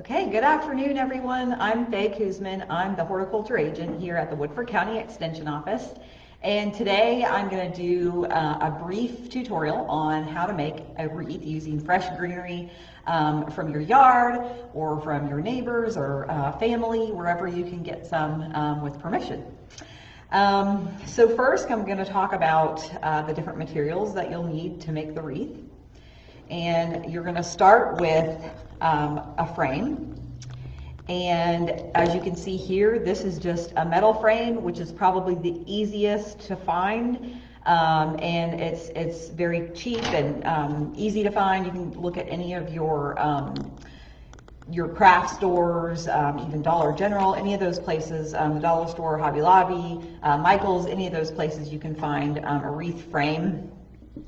Okay, good afternoon, everyone. I'm Faye Kuzman. I'm the horticulture agent here at the Woodford County Extension Office. And today I'm going to do a brief tutorial on how to make a wreath using fresh greenery from your yard or from your neighbors or family, wherever you can get some with permission. So first I'm going to talk about the different materials that you'll need to make the wreath. And you're going to start with a frame, and as you can see here, this is just a metal frame, which is probably the easiest to find, and it's very cheap and easy to find. You can look at any of your craft stores, even Dollar General, any of those places, the dollar store, Hobby Lobby, Michael's, any of those places you can find a wreath frame.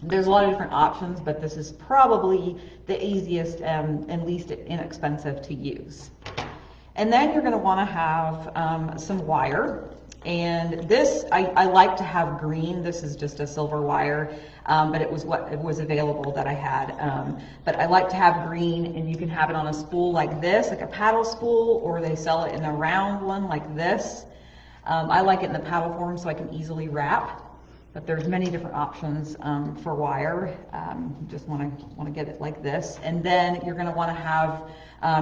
There's a lot of different options, but this is probably the easiest and least inexpensive to use. And then you're going to want to have some wire. And this, I like to have green. This is just a silver wire, but it was what it was available that I had. But I like to have green, and you can have it on a spool like this, like a paddle spool, or they sell it in a round one like this. I like it in the paddle form so I can easily wrap. But there's many different options for wire. You just want to get it like this, and then you're going to want to have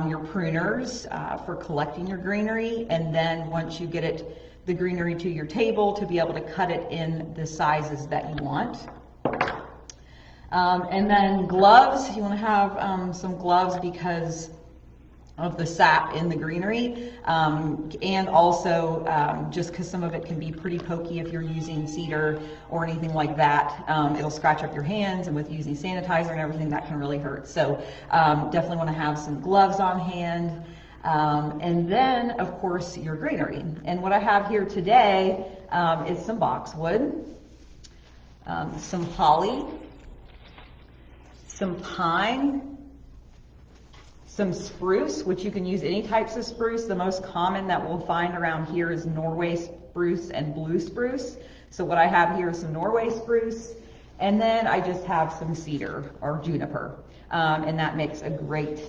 your pruners for collecting your greenery, and then once you get the greenery to your table, to be able to cut it in the sizes that you want. And then gloves. You want to have some gloves because of the sap in the greenery, and also just because some of it can be pretty pokey if you're using cedar or anything like that. It'll scratch up your hands, and with using sanitizer and everything, that can really hurt. So definitely want to have some gloves on hand. And then, of course, your greenery. And what I have here today is some boxwood, some holly, some pine, some spruce, which you can use any types of spruce. The most common that we'll find around here is Norway spruce and blue spruce. So what I have here is some Norway spruce, and then I just have some cedar or juniper. And that makes a great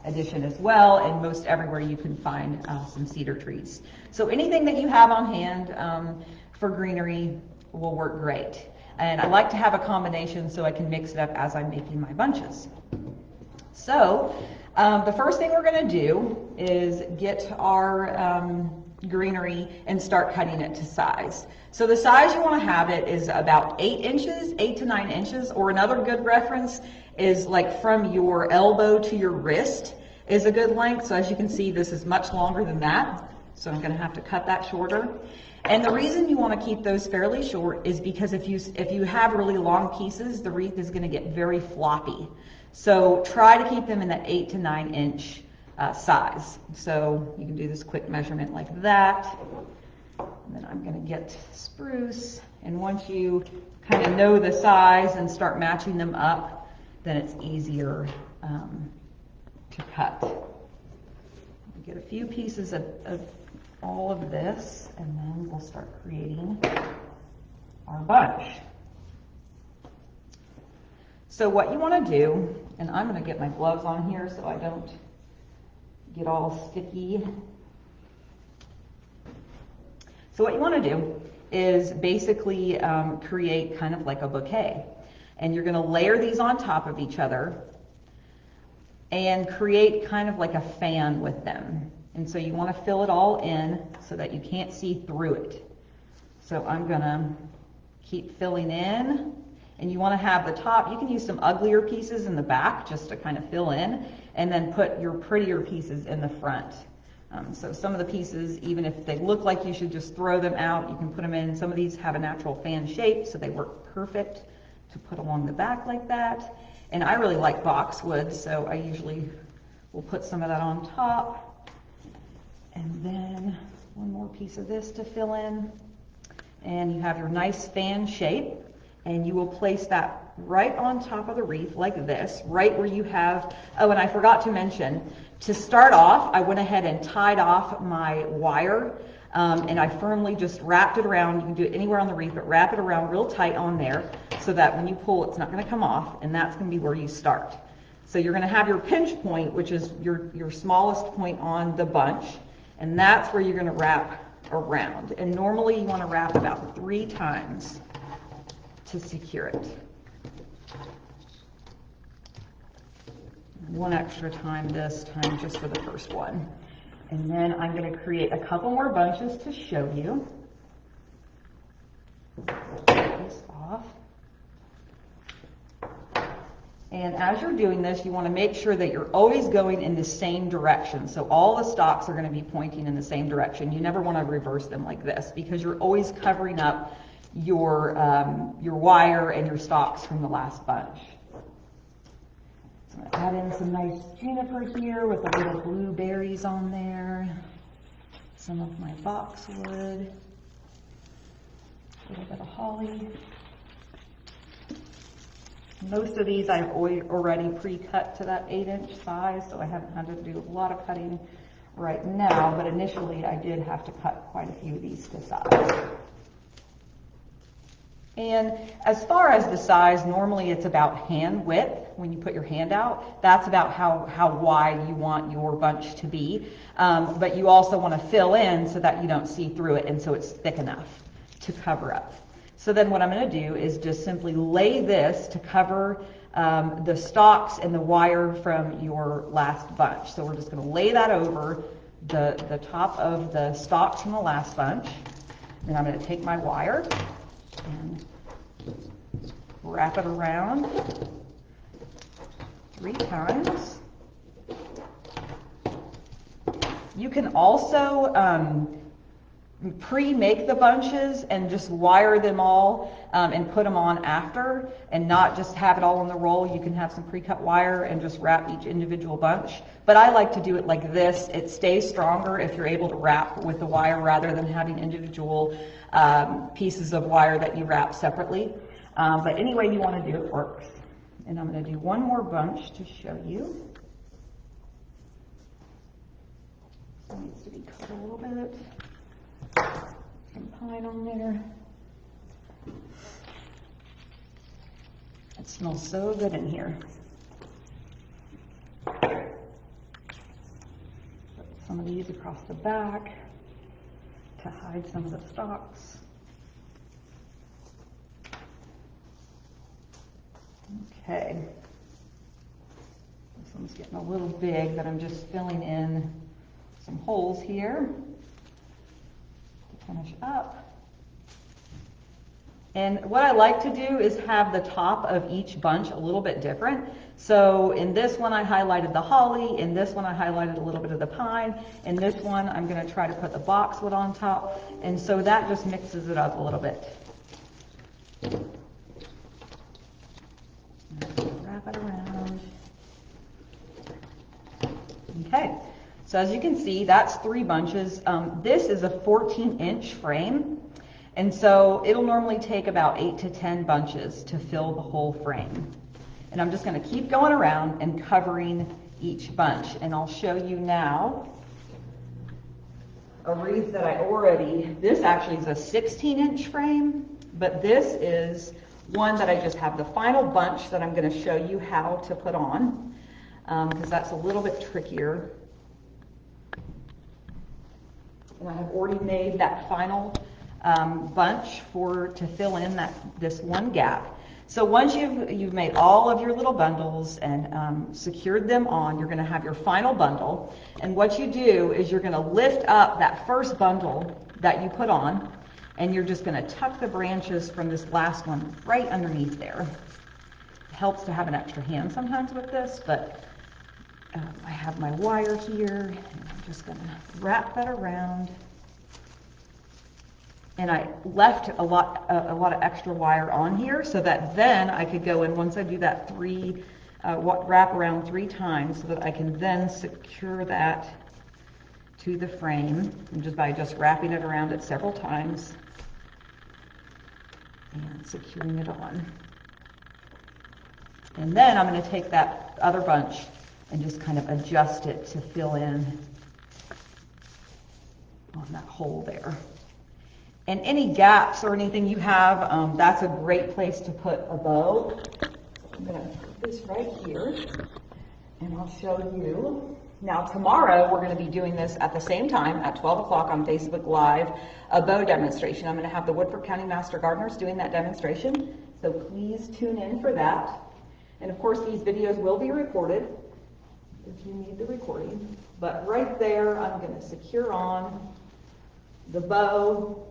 addition as well, and most everywhere you can find some cedar trees. So anything that you have on hand for greenery will work great. And I like to have a combination so I can mix it up as I'm making my bunches. So the first thing we're going to do is get our greenery and start cutting it to size. So the size you want to have it is about 8 inches, 8 to 9 inches, or another good reference is like from your elbow to your wrist is a good length. So as you can see, this is much longer than that. So I'm going to have to cut that shorter. And the reason you want to keep those fairly short is because if you have really long pieces, the wreath is going to get very floppy. So try to keep them in that 8 to 9 inch size. So you can do this quick measurement like that. And then I'm going to get spruce. And once you kind of know the size and start matching them up, then it's easier to cut. Get a few pieces of all of this, and then we'll start creating our bunch. So what you want to do, and I'm going to get my gloves on here so I don't get all sticky. So what you want to do is basically create kind of like a bouquet. And you're going to layer these on top of each other and create kind of like a fan with them. And so you want to fill it all in so that you can't see through it. So I'm going to keep filling in. And you want to have the top, you can use some uglier pieces in the back just to kind of fill in, and then put your prettier pieces in the front. So some of the pieces, even if they look like you should just throw them out, you can put them in. Some of these have a natural fan shape, so they work perfect to put along the back like that. And I really like boxwood, so I usually will put some of that on top. And then one more piece of this to fill in. And you have your nice fan shape. And you will place that right on top of the wreath like this, right where you have, oh, and I forgot to mention, to start off, I went ahead and tied off my wire, and I firmly just wrapped it around. You can do it anywhere on the wreath, but wrap it around real tight on there so that when you pull, it's not going to come off, and that's going to be where you start. So you're going to have your pinch point, which is your smallest point on the bunch, and that's where you're going to wrap around. And normally you want to wrap about 3 times to secure it. One extra time this time just for the first one. And then I'm going to create a couple more bunches to show you. Take this off. And as you're doing this, you want to make sure that you're always going in the same direction. So all the stalks are going to be pointing in the same direction. You never want to reverse them like this because you're always covering up your wire and your stalks from the last bunch. So I'm going to add in some nice juniper here with the little blueberries on there. Some of my boxwood. A little bit of holly. Most of these I've already pre-cut to that 8-inch size, so I haven't had to do a lot of cutting right now, but initially I did have to cut quite a few of these to size. And as far as the size, normally it's about hand width when you put your hand out. That's about how wide you want your bunch to be. But you also want to fill in so that you don't see through it and so it's thick enough to cover up. So then what I'm going to do is just simply lay this to cover the stalks and the wire from your last bunch. So we're just going to lay that over the top of the stalks from the last bunch. Then I'm going to take my wire and wrap it around 3 times. You can also pre-make the bunches and just wire them all and put them on after and not just have it all on the roll. You can have some pre-cut wire and just wrap each individual bunch. But I like to do it like this. It stays stronger if you're able to wrap with the wire rather than having individual pieces of wire that you wrap separately. But any way you want to do it works. And I'm going to do one more bunch to show you. This needs to be cut a little bit. Some pine on there. It smells so good in here. Put some of these across the back to hide some of the stalks. Okay. This one's getting a little big, but I'm just filling in some holes here. Finish up. And what I like to do is have the top of each bunch a little bit different. So in this one I highlighted the holly, in this one I highlighted a little bit of the pine, in this one I'm going to try to put the boxwood on top, and so that just mixes it up a little bit. Wrap it around. Okay. So as you can see, that's 3 bunches. This is a 14-inch frame, and so it'll normally take about 8 to 10 bunches to fill the whole frame. And I'm just going to keep going around and covering each bunch, and I'll show you now a wreath that this actually is a 16-inch frame, but this is one that I just have the final bunch that I'm going to show you how to put on, because that's a little bit trickier. And I have already made that final bunch to fill in this one gap. So once you've made all of your little bundles and secured them on, you're going to have your final bundle. And what you do is you're going to lift up that first bundle that you put on, and you're just going to tuck the branches from this last one right underneath there. It helps to have an extra hand sometimes with this, but I have my wire here, and I'm just going to wrap that around. And I left a lot of extra wire on here so that then I could go in once I do that wrap around 3 times, so that I can then secure that to the frame, and just by wrapping it around it several times and securing it on. And then I'm going to take that other bunch and just kind of adjust it to fill in on that hole there. And any gaps or anything you have, that's a great place to put a bow. I'm going to put this right here. And I'll show you. Now tomorrow we're going to be doing this at the same time at 12 o'clock on Facebook Live, a bow demonstration. I'm going to have the Woodford County Master Gardeners doing that demonstration, so please tune in for that. And of course these videos will be recorded if you need the recording. But right there I'm going to secure on the bow.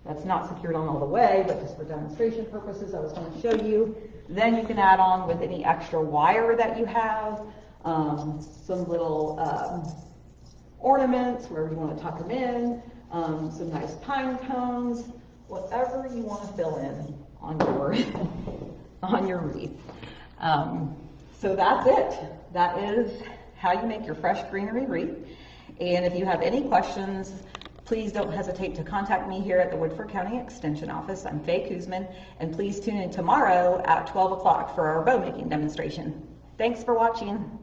That's not secured on all the way, but just for demonstration purposes I was going to show you. Then you can add on with any extra wire that you have. Some little ornaments, wherever you want to tuck them in, some nice pine cones, whatever you want to fill in on your, on your wreath. So that's it. That is how you make your fresh greenery wreath. And if you have any questions, please don't hesitate to contact me here at the Woodford County Extension Office. I'm Faye Kuzman, and please tune in tomorrow at 12 o'clock for our bow making demonstration. Thanks for watching.